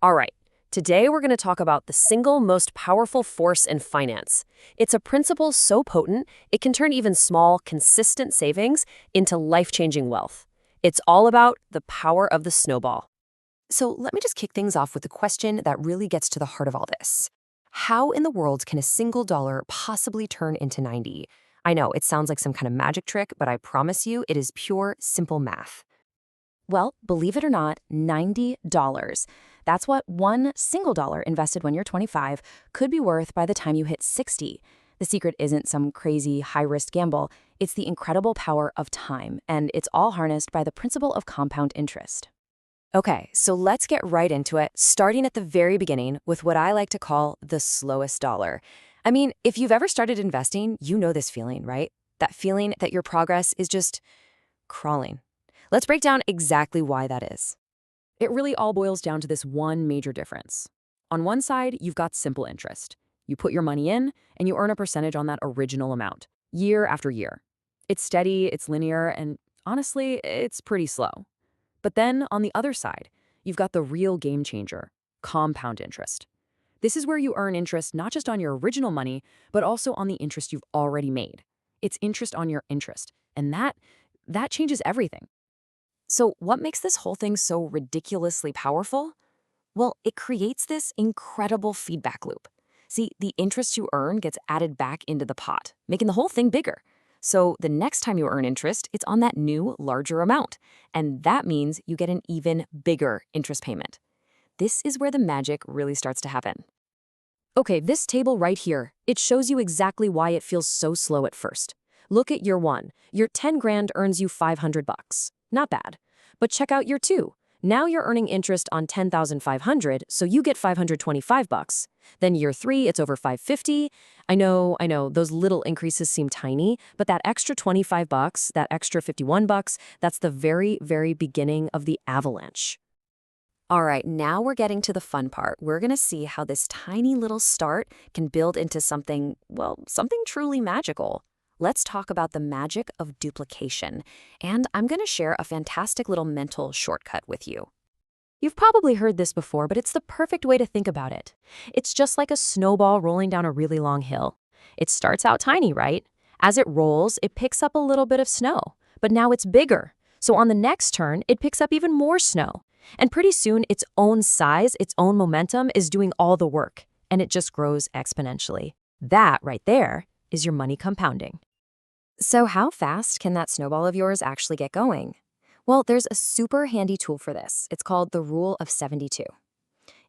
All right, today we're going to talk about the single most powerful force in finance. It's a principle so potent, it can turn even small, consistent savings into life-changing wealth. It's all about the power of the snowball. So let me just kick things off with a question that really gets to the heart of all this. How in the world can a single dollar possibly turn into 90? I know it sounds like some kind of magic trick, but I promise you it is pure, simple math. Well, believe it or not, $90. That's what one single dollar invested when you're 25 could be worth by the time you hit 60. The secret isn't some crazy high-risk gamble. It's the incredible power of time, and it's all harnessed by the principle of compound interest. Okay, so let's get right into it, starting at the very beginning with what I like to call the slowest dollar. I mean, if you've ever started investing, you know this feeling, right? That feeling that your progress is just crawling. Let's break down exactly why that is. It really all boils down to this one major difference. On one side, you've got simple interest. You put your money in, and you earn a percentage on that original amount, year after year. It's steady, it's linear, and honestly, it's pretty slow. But then, on the other side, you've got the real game changer, compound interest. This is where you earn interest not just on your original money, but also on the interest you've already made. It's interest on your interest, and that changes everything. So what makes this whole thing so ridiculously powerful? Well, it creates this incredible feedback loop. See, the interest you earn gets added back into the pot, making the whole thing bigger. So the next time you earn interest, it's on that new, larger amount. And that means you get an even bigger interest payment. This is where the magic really starts to happen. Okay, this table right here, it shows you exactly why it feels so slow at first. Look at year one. Your 10 grand earns you 500 bucks. Not bad. But check out year two. Now you're earning interest on 10,500, so you get 525 bucks. Then year three, it's over 550. I know, those little increases seem tiny, but that extra 25 bucks, that extra 51 bucks, that's the very, very beginning of the avalanche. All right, now we're getting to the fun part. We're going to see how this tiny little start can build into something, well, something truly magical. Let's talk about the magic of duplication, and I'm going to share a fantastic little mental shortcut with you. You've probably heard this before, but it's the perfect way to think about it. It's just like a snowball rolling down a really long hill. It starts out tiny, right? As it rolls, it picks up a little bit of snow, but now it's bigger. So on the next turn, it picks up even more snow. And pretty soon, its own size, its own momentum is doing all the work, and it just grows exponentially. That right there is your money compounding. So how fast can that snowball of yours actually get going? Well, there's a super handy tool for this. It's called the Rule of 72.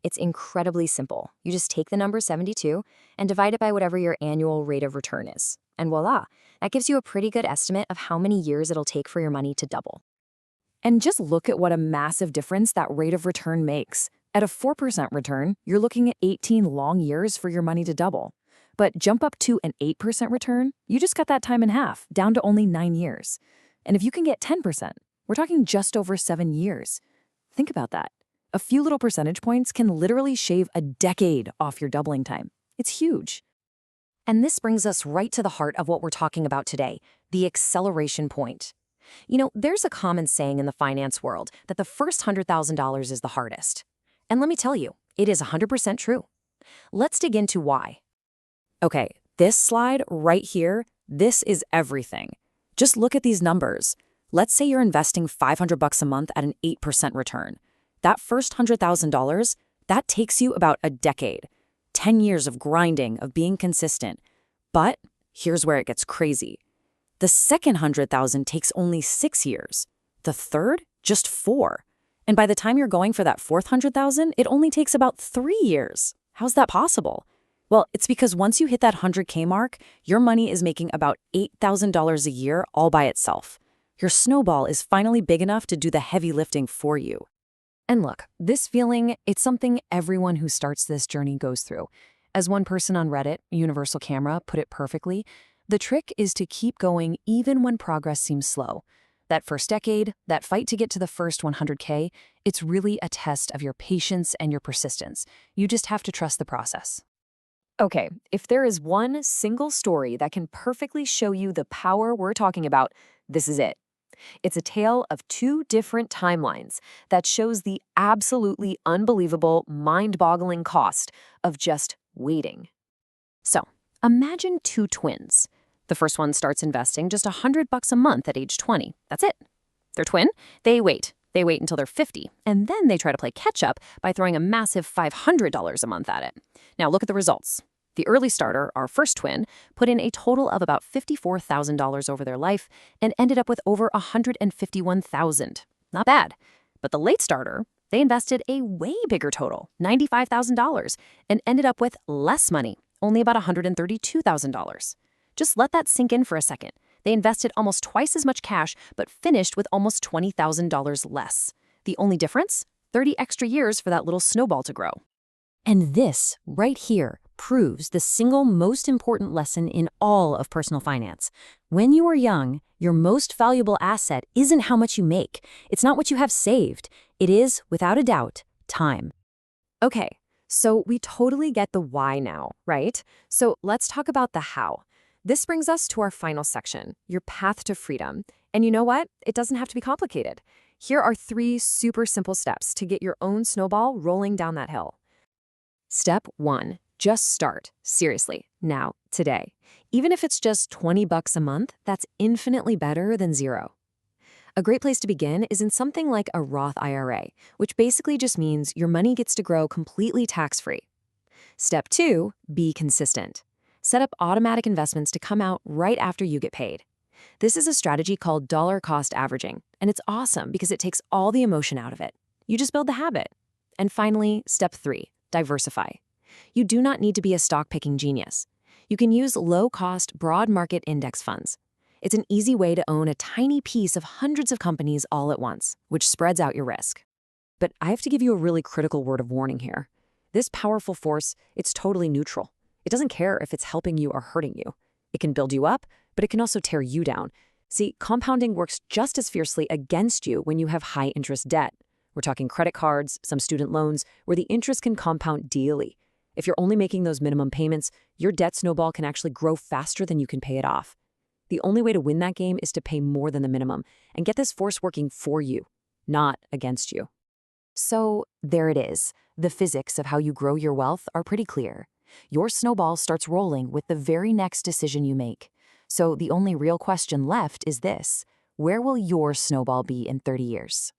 It's incredibly simple. You just take the number 72 and divide it by whatever your annual rate of return is. And voila, that gives you a pretty good estimate of how many years it'll take for your money to double. And just look at what a massive difference that rate of return makes. At a 4% return, you're looking at 18 long years for your money to double. But jump up to an 8% return, you just cut that time in half, down to only 9 years. And if you can get 10%, we're talking just over 7 years. Think about that. A few little percentage points can literally shave a decade off your doubling time. It's huge. And this brings us right to the heart of what we're talking about today, the acceleration point. You know, there's a common saying in the finance world that the first $100,000 is the hardest. And let me tell you, it is 100% true. Let's dig into why. Okay, this slide right here, this is everything. Just look at these numbers. Let's say you're investing 500 bucks a month at an 8% return. That first $100,000, that takes you about a decade. 10 years of grinding, of being consistent. But here's where it gets crazy. The second 100,000 takes only 6 years. The third, just 4. And by the time you're going for that fourth 100,000, it only takes about 3 years. How's that possible? Well, it's because once you hit that 100K mark, your money is making about $8,000 a year all by itself. Your snowball is finally big enough to do the heavy lifting for you. And look, this feeling, it's something everyone who starts this journey goes through. As one person on Reddit, Universal Camera, put it perfectly, the trick is to keep going even when progress seems slow. That first decade, that fight to get to the first 100K, it's really a test of your patience and your persistence. You just have to trust the process. Okay, if there is one single story that can perfectly show you the power we're talking about, this is it. It's a tale of two different timelines that shows the absolutely unbelievable, mind-boggling cost of just waiting. So, imagine two twins. The first one starts investing just $100 a month at age 20. That's it. They're twin. They wait. They wait until they're 50, and then they try to play catch-up by throwing a massive $500 a month at it. Now look at the results. The early starter, our first twin, put in a total of about $54,000 over their life and ended up with over $151,000. Not bad. But the late starter, they invested a way bigger total, $95,000, and ended up with less money, only about $132,000. Just let that sink in for a second. They invested almost twice as much cash, but finished with almost $20,000 less. The only difference? 30 extra years for that little snowball to grow. And this, right here, proves the single most important lesson in all of personal finance. When you are young, your most valuable asset isn't how much you make. It's not what you have saved. It is, without a doubt, time. Okay, so we totally get the why now, right? So let's talk about the how. This brings us to our final section, your path to freedom. And you know what? It doesn't have to be complicated. Here are 3 super simple steps to get your own snowball rolling down that hill. Step 1, just start. Seriously, now, today. Even if it's just $20 a month, that's infinitely better than zero. A great place to begin is in something like a Roth IRA, which basically just means your money gets to grow completely tax-free. Step 2, be consistent. Set up automatic investments to come out right after you get paid. This is a strategy called dollar cost averaging, and it's awesome because it takes all the emotion out of it. You just build the habit. And finally, step 3, diversify. You do not need to be a stock-picking genius. You can use low-cost, broad market index funds. It's an easy way to own a tiny piece of hundreds of companies all at once, which spreads out your risk. But I have to give you a really critical word of warning here. This powerful force, it's totally neutral. It doesn't care if it's helping you or hurting you. It can build you up, but it can also tear you down. See, compounding works just as fiercely against you when you have high-interest debt. We're talking credit cards, some student loans, where the interest can compound daily. If you're only making those minimum payments, your debt snowball can actually grow faster than you can pay it off. The only way to win that game is to pay more than the minimum and get this force working for you, not against you. So there it is. The physics of how you grow your wealth are pretty clear. Your snowball starts rolling with the very next decision you make. So the only real question left is this: where will your snowball be in 30 years?